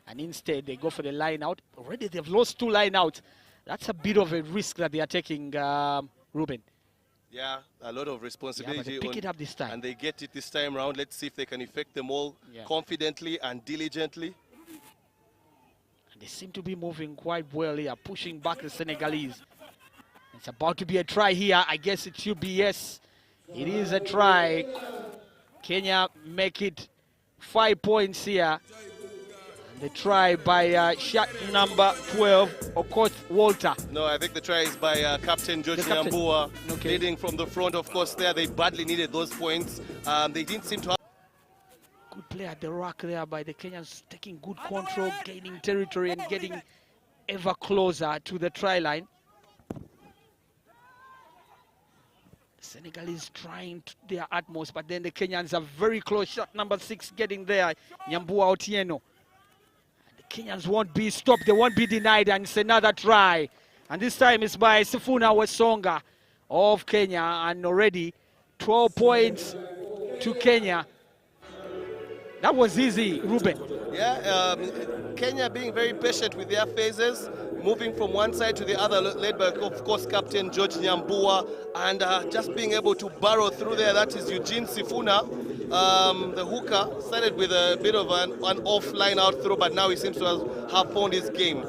and instead they go for the line out. Already they've lost 2 line out. That's a bit of a risk that they are taking, Ruben. Yeah, a lot of responsibility. Yeah, but they pick it up this time. And they get it this time around. Let's see if they can effect them all confidently and diligently. And they seem to be moving quite well here, pushing back the Senegalese. It's about to be a try here. I guess it should be yes. It is a try. Kenya make it 5 points here. The try by shot number 12, Okoth Walter. No, I think the try is by Captain George Nyambua, leading from the front. Of course, there they badly needed those points. They didn't seem to have... Good play at the rack there by the Kenyans, taking good control, gaining territory and getting ever closer to the try line. Senegal is trying their utmost, but then the Kenyans are very close. Shot number 6 getting there, Nyambua Otieno. Kenyans won't be stopped, they won't be denied, and it's another try. And this time it's by Sifuna Wesonga of Kenya, and already 12 points to Kenya. That was easy, Ruben. Yeah, Kenya being very patient with their phases, moving from one side to the other, led by, of course, Captain George Nyambua, and just being able to burrow through there. That is Eugene Sifuna. The hooker started with a bit of an off-line out throw, but now he seems to have found his game.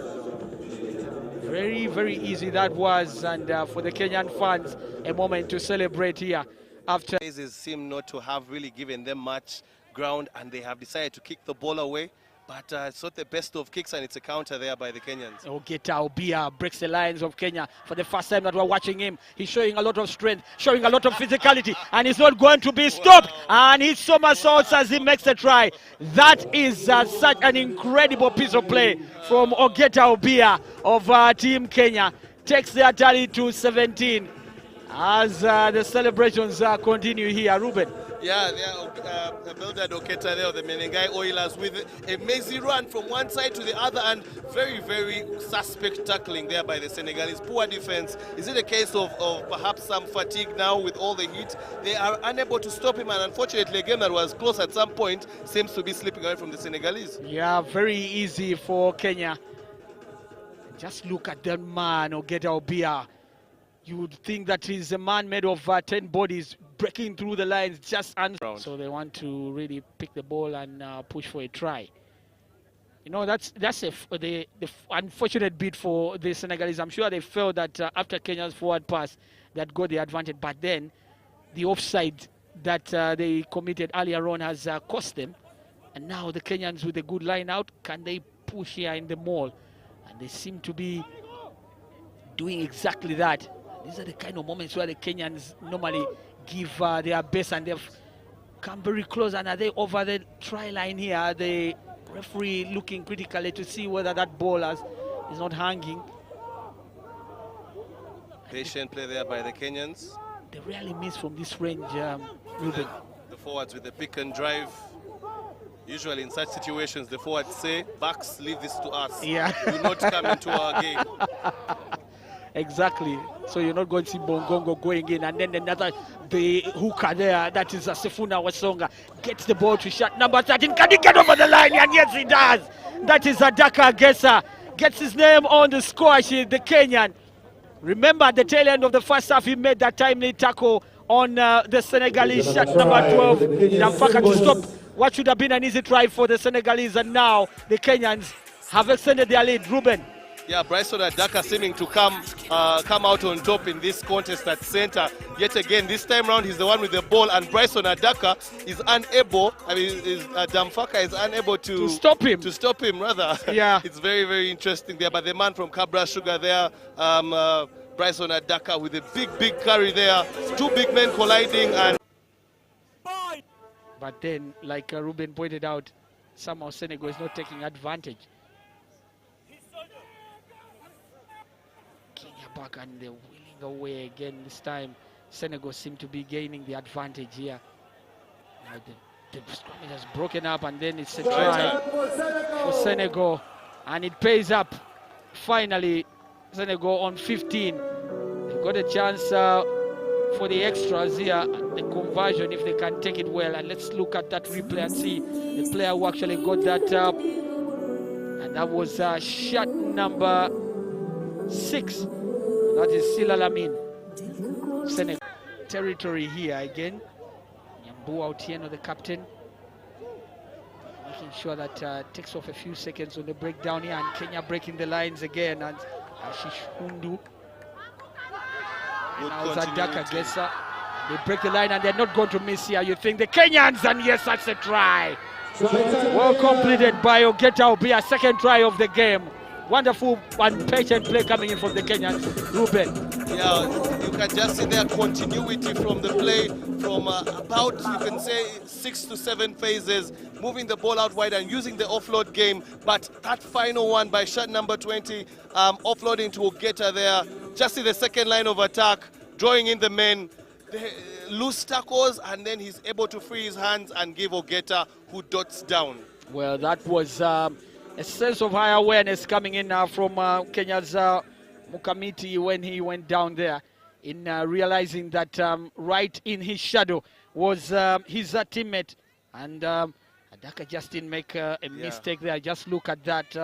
Very, very easy that was, and for the Kenyan fans, a moment to celebrate here. After phases seem not to have really given them much ground, and they have decided to kick the ball away. But it's not the best of kicks, and it's a counter there by the Kenyans. Ogeta Obia breaks the lines of Kenya for the first time that we're watching him. He's showing a lot of strength, showing a lot of physicality, and he's not going to be stopped. Wow. And he somersaults as he makes a try. That is such an incredible piece of play from Ogeta Obia of Team Kenya. Takes their tally to 17 as the celebrations continue here. Ruben. Yeah, Bildad Oketa there, the Menengai Oilers, with a mazy run from one side to the other, and very, very suspect tackling there by the Senegalese. Poor defense. Is it a case of perhaps some fatigue now with all the heat? They are unable to stop him, and unfortunately a game that was close at some point seems to be slipping away from the Senegalese. Yeah, very easy for Kenya. Just look at that man, Ogeta Obia. You would think that he's a man made of 10 bodies, breaking through the lines, just so they want to really pick the ball and push for a try. You know, that's the unfortunate bit for the Senegalese. I'm sure they felt that after Kenya's forward pass that got the advantage, but then the offside that they committed earlier on has cost them. And now the Kenyans with a good line out, can they push here in the mall? And they seem to be doing exactly that. These are the kind of moments where the Kenyans normally give their best, and they've come very close. And are they over the try line here? The referee looking critically to see whether that ball is not hanging. Patient play there by the Kenyans. They rarely miss from this range, Ruben. The forwards with the pick and drive. Usually in such situations, the forwards say, backs, leave this to us. Yeah. Do not come into our game. Exactly. So you're not going to see Bongongo going in, and then the hooker there, that is Sifuna Wesonga, gets the ball to shot number 13. Can he get over the line? And yes, he does. That is Adaka Gesa. Gets his name on the score sheet, the Kenyan. Remember at the tail end of the first half, he made that timely tackle on the Senegalese shot number 12. Namfaka to stop what should have been an easy try for the Senegalese, and now the Kenyans have extended their lead. Ruben. Yeah, Bryson Adaka seeming to come out on top in this contest at center. Yet again, this time round, he's the one with the ball, and Bryson Adaka is unable, Damfaka is unable to stop him. To stop him, rather. Yeah. It's very, very interesting there. But the man from Cabra Sugar there, Bryson Adaka with a big carry there. 2 big men colliding. But then, like Ruben pointed out, somehow Senegal is not taking advantage. Back, and they're wheeling away again. This time Senegal seem to be gaining the advantage here. Now the scrummage has broken up, and then it's a try for Senegal, and it pays up. Finally, Senegal on 15. They've got a chance for the extras here, the conversion, if they can take it well. And let's look at that replay and see the player who actually got that And that was shot number 6. That is Sila Lamin. Senegal territory here again. Nyambu Otieno, the captain, making sure that takes off a few seconds on the breakdown here, and Kenya breaking the lines again, and Ashish Hundu. And now Zadaka Gesa. They break the line and they're not going to miss here. You think the Kenyans, and yes, that's a try. Well completed by Ogeta Obia, second try of the game. Wonderful and patient play coming in from the Kenyans. Ruben. Yeah, you can just see their continuity from the play from about, you can say, 6 to 7 phases, moving the ball out wide and using the offload game. But that final one by shot number 20, offloading to Ogeta there. Just see the second line of attack, drawing in the men. The loose tackles, and then he's able to free his hands and give Ogeta, who dots down. Well, that was a sense of high awareness coming in now from Kenya's Mukamiti when he went down there, in realizing that right in his shadow was his teammate, and Adaka just didn't make a mistake there. Just look at that.